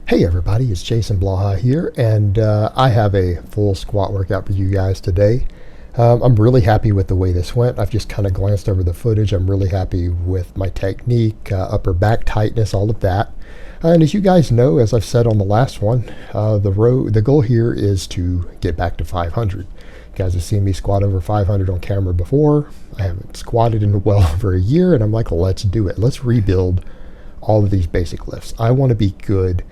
Hey everybody, it's Jason Blaha here, and I have a full squat workout for you guys today. I'm really happy with the way this went. I've just kind of glanced over the footage. I'm really happy with my technique, upper back tightness, all of that. And as you guys know, as I've said on the last one, the goal here is to get back to 500. You guys have seen me squat over 500 on camera before. I haven't squatted in well over a year, and I'm like, let's do it. Let's rebuild all of these basic lifts. I want to be good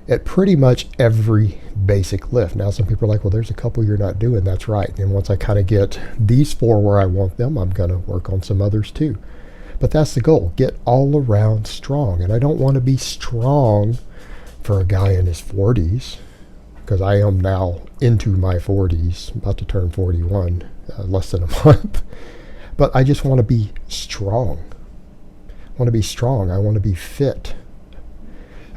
at pretty much every basic lift. Now some people are like, well, there's a couple you're not doing. That's right. And once I kind of get these four where I want them, I'm going to work on some others too. But that's the goal, get all around strong. And I don't want to be strong for a guy in his 40s, because I am now into my 40s, about to turn 41, less than a month. But I just want to be strong. I want to be strong. I want to be fit.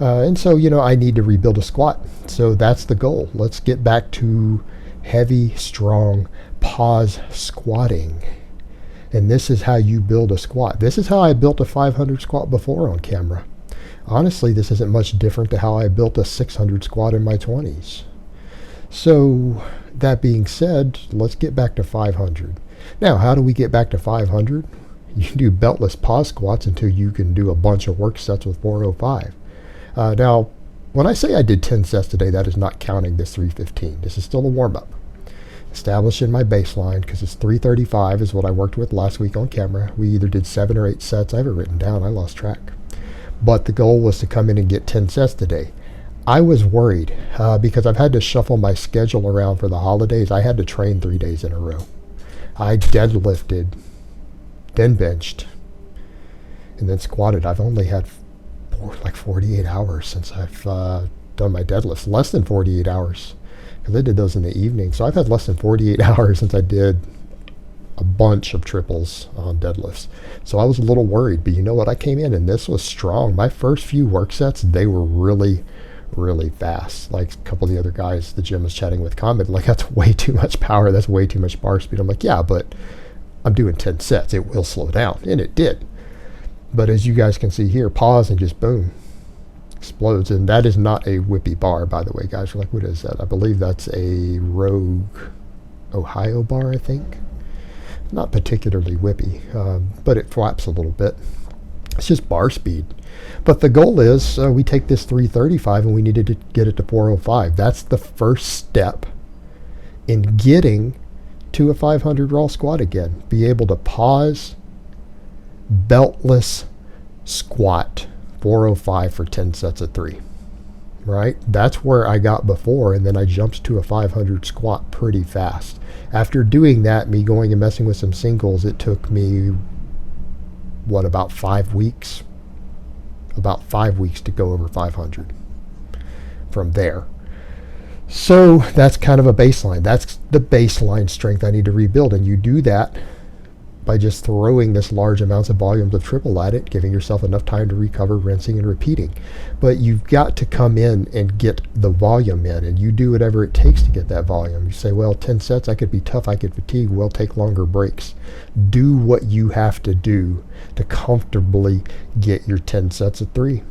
And so, I need to rebuild a squat. So that's the goal. Let's get back to heavy, strong, pause squatting. And this is how you build a squat. This is how I built a 500 squat before on camera. Honestly, this isn't much different to how I built a 600 squat in my 20s. So that being said, let's get back to 500. Now, how do we get back to 500? You can do beltless pause squats until you can do a bunch of work sets with 405. Now, when I say I did 10 sets today, that is not counting this 315. This is still a warm-up. Establishing my baseline, because it's 335 is what I worked with last week on camera. We either did 7 or 8 sets. I have it written down. I lost track. But the goal was to come in and get 10 sets today. I was worried because I've had to shuffle my schedule around for the holidays. I had to train 3 days in a row. I deadlifted, then benched, and then squatted. I've only had like 48 hours since I've done my deadlifts. Less than 48 hours, because I did those in the evening. So I've had less than 48 hours since I did a bunch of triples on deadlifts. So I was a little worried, but you know what? I came in and this was strong. My first few work sets, they were really, really fast. Like a couple of the other guys the gym was chatting with commented, like, that's way too much power. That's way too much bar speed. I'm like, yeah, but I'm doing 10 sets. It will slow down. And it did. But as you guys can see here, pause and just boom, explodes. And that is not a whippy bar, by the way, guys. You're like, what is that? I believe that's a Rogue Ohio bar, I think. Not particularly whippy, but it flaps a little bit. It's just bar speed. But the goal is we take this 335 and we needed to get it to 405. That's the first step in getting to a 500 raw squat again. Be able to pause, beltless squat 405 for 10 sets of 3, right? That's where I got before, and then I jumped to a 500 squat pretty fast. After doing that, me going and messing with some singles, it took me about 5 weeks to go over 500 from there. So that's kind of a baseline. That's the baseline strength I need to rebuild, and you do that by just throwing this large amounts of volumes of triple at it, giving yourself enough time to recover, rinsing and repeating. But you've got to come in and get the volume in, and you do whatever it takes to get that volume. You say, well, 10 sets, I could be tough, I could fatigue, we'll take longer breaks. Do what you have to do to comfortably get your 10 sets of 3.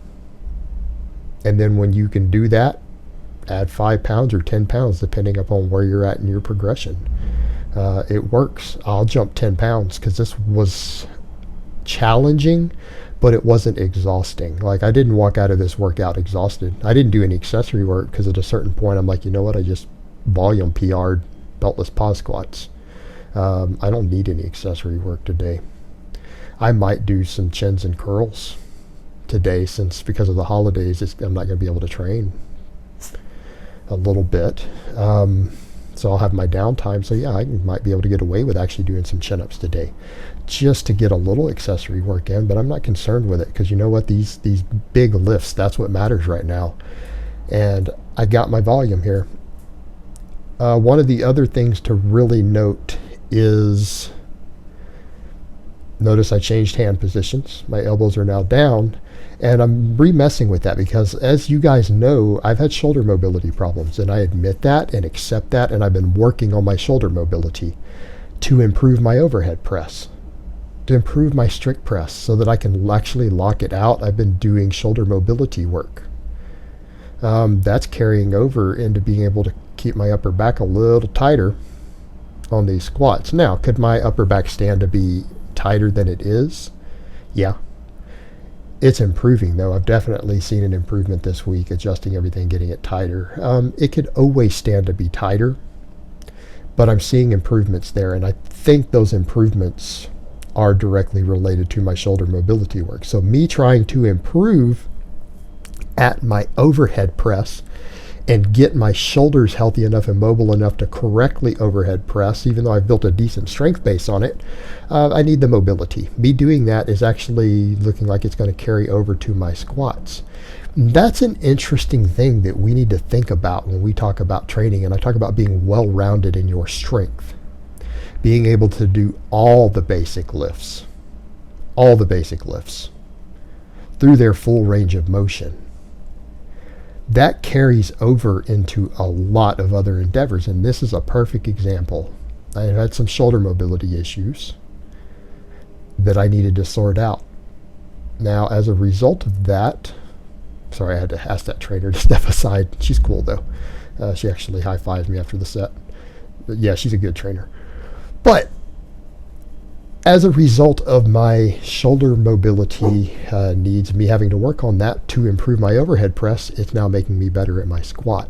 And then when you can do that, add 5 pounds or 10 pounds, depending upon where you're at in your progression. It works. I'll jump 10 pounds because this was challenging, but it wasn't exhausting. Like, I didn't walk out of this workout exhausted. I didn't do any accessory work because at a certain point I'm like, you know what, I just volume PR'd beltless pause squats. I don't need any accessory work today. I might do some chins and curls today, since because of the holidays I'm not going to be able to train a little bit. So I'll have my downtime. So yeah, I might be able to get away with actually doing some chin-ups today, just to get a little accessory work in. But I'm not concerned with it, because you know what? These big lifts, that's what matters right now. And I got my volume here. One of the other things to really note is, notice I changed hand positions. My elbows are now down. And I'm remessing with that because, as you guys know, I've had shoulder mobility problems, and I admit that and accept that, and I've been working on my shoulder mobility to improve my overhead press, to improve my strict press so that I can actually lock it out. I've been doing shoulder mobility work. That's carrying over into being able to keep my upper back a little tighter on these squats. Now, could my upper back stand to be tighter than it is? Yeah. It's improving, though. I've definitely seen an improvement this week, adjusting everything, getting it tighter. It could always stand to be tighter, but I'm seeing improvements there, and I think those improvements are directly related to my shoulder mobility work. So me trying to improve at my overhead press and get my shoulders healthy enough and mobile enough to correctly overhead press, even though I've built a decent strength base on it, I need the mobility. Me doing that is actually looking like it's going to carry over to my squats. That's an interesting thing that we need to think about when we talk about training, and I talk about being well-rounded in your strength. Being able to do all the basic lifts through their full range of motion. That carries over into a lot of other endeavors, and this is a perfect example. I had some shoulder mobility issues that I needed to sort out. Now, as a result of that, sorry, I had to ask that trainer to step aside. She's cool, though. She actually high-fived me after the set. But yeah, she's a good trainer. But as a result of my shoulder mobility needs, me having to work on that to improve my overhead press, it's now making me better at my squat.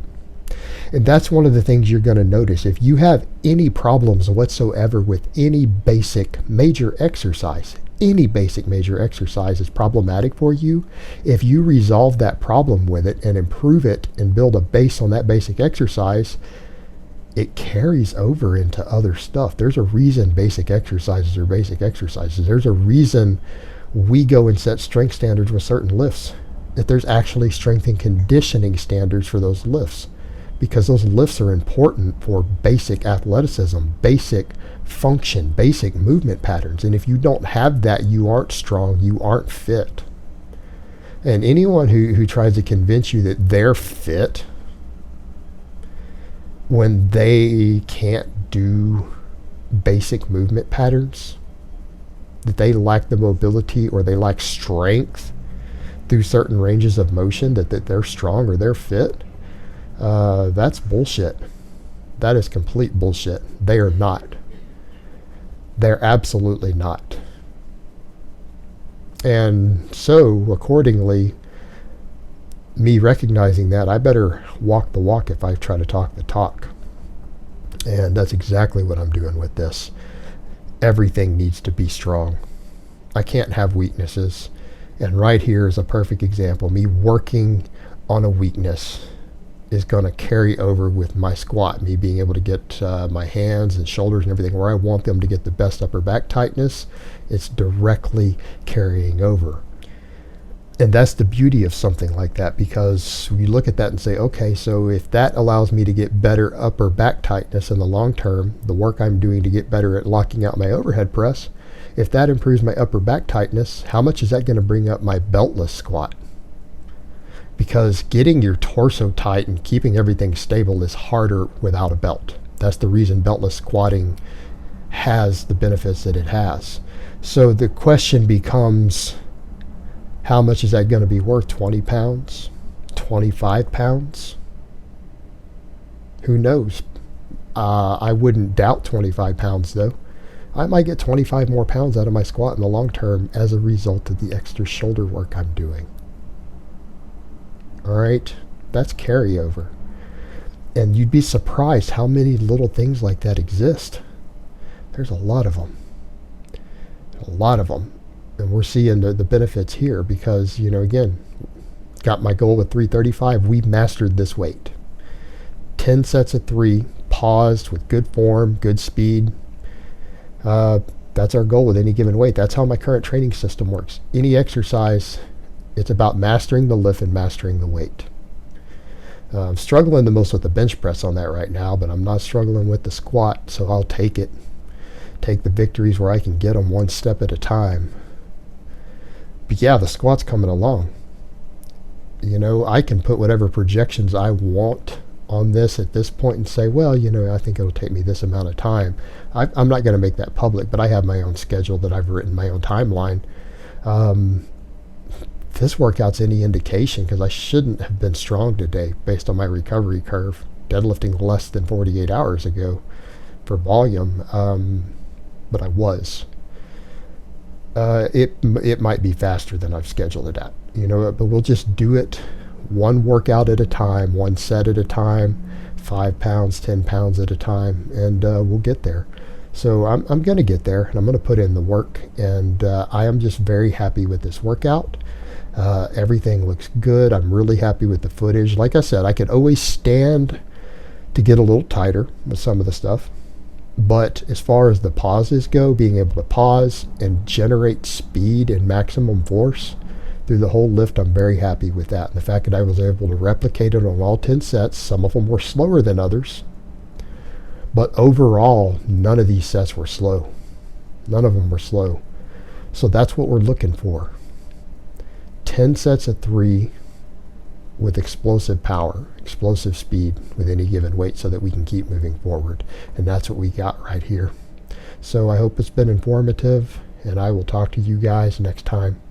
And that's one of the things you're going to notice. If you have any problems whatsoever with any basic major exercise, any basic major exercise is problematic for you, if you resolve that problem with it and improve it and build a base on that basic exercise, it carries over into other stuff. There's a reason basic exercises are basic exercises. There's a reason we go and set strength standards with certain lifts. That there's actually strength and conditioning standards for those lifts, because those lifts are important for basic athleticism, basic function, basic movement patterns. And if you don't have that, you aren't strong, you aren't fit. And anyone who tries to convince you that they're fit when they can't do basic movement patterns, that they lack the mobility or they lack strength through certain ranges of motion, that they're strong or they're fit, that's bullshit. That is complete bullshit. They are not. They're absolutely not. And so, accordingly, me recognizing that, I better walk the walk if I try to talk the talk. And that's exactly what I'm doing with this. Everything needs to be strong. I can't have weaknesses. And right here is a perfect example. Me working on a weakness is going to carry over with my squat. Me being able to get my hands and shoulders and everything where I want them to get the best upper back tightness, it's directly carrying over. And that's the beauty of something like that, because we look at that and say, okay, so if that allows me to get better upper back tightness in the long term, the work I'm doing to get better at locking out my overhead press, if that improves my upper back tightness, how much is that going to bring up my beltless squat? Because getting your torso tight and keeping everything stable is harder without a belt. That's the reason beltless squatting has the benefits that it has. So the question becomes, how much is that going to be worth? 20 pounds? 25 pounds? Who knows? I wouldn't doubt 25 pounds, though. I might get 25 more pounds out of my squat in the long term as a result of the extra shoulder work I'm doing. All right? That's carryover. And you'd be surprised how many little things like that exist. There's a lot of them. A lot of them. And we're seeing the benefits here because, again, got my goal with 335. We mastered this weight. 10 sets of 3, paused with good form, good speed. That's our goal with any given weight. That's how my current training system works. Any exercise, it's about mastering the lift and mastering the weight. I'm struggling the most with the bench press on that right now, but I'm not struggling with the squat, so I'll take it. Take the victories where I can get them one step at a time. But yeah, the squat's coming along. I can put whatever projections I want on this at this point and say, well, I think it'll take me this amount of time. I'm not going to make that public, but I have my own schedule that I've written, my own timeline. this workout's any indication, because I shouldn't have been strong today based on my recovery curve, deadlifting less than 48 hours ago for volume, but I was. It might be faster than I've scheduled it at, but we'll just do it one workout at a time, one set at a time, 5 pounds, 10 pounds at a time, and we'll get there. So I'm going to get there, and I'm going to put in the work, and I am just very happy with this workout. Everything looks good. I'm really happy with the footage. Like I said, I could always stand to get a little tighter with some of the stuff. But as far as the pauses go, being able to pause and generate speed and maximum force through the whole lift, I'm very happy with that. And the fact that I was able to replicate it on all 10 sets, some of them were slower than others. But overall, none of these sets were slow. None of them were slow. So that's what we're looking for. 10 sets of 3 with explosive power, explosive speed with any given weight, so that we can keep moving forward. And that's what we got right here. So I hope it's been informative, and I will talk to you guys next time.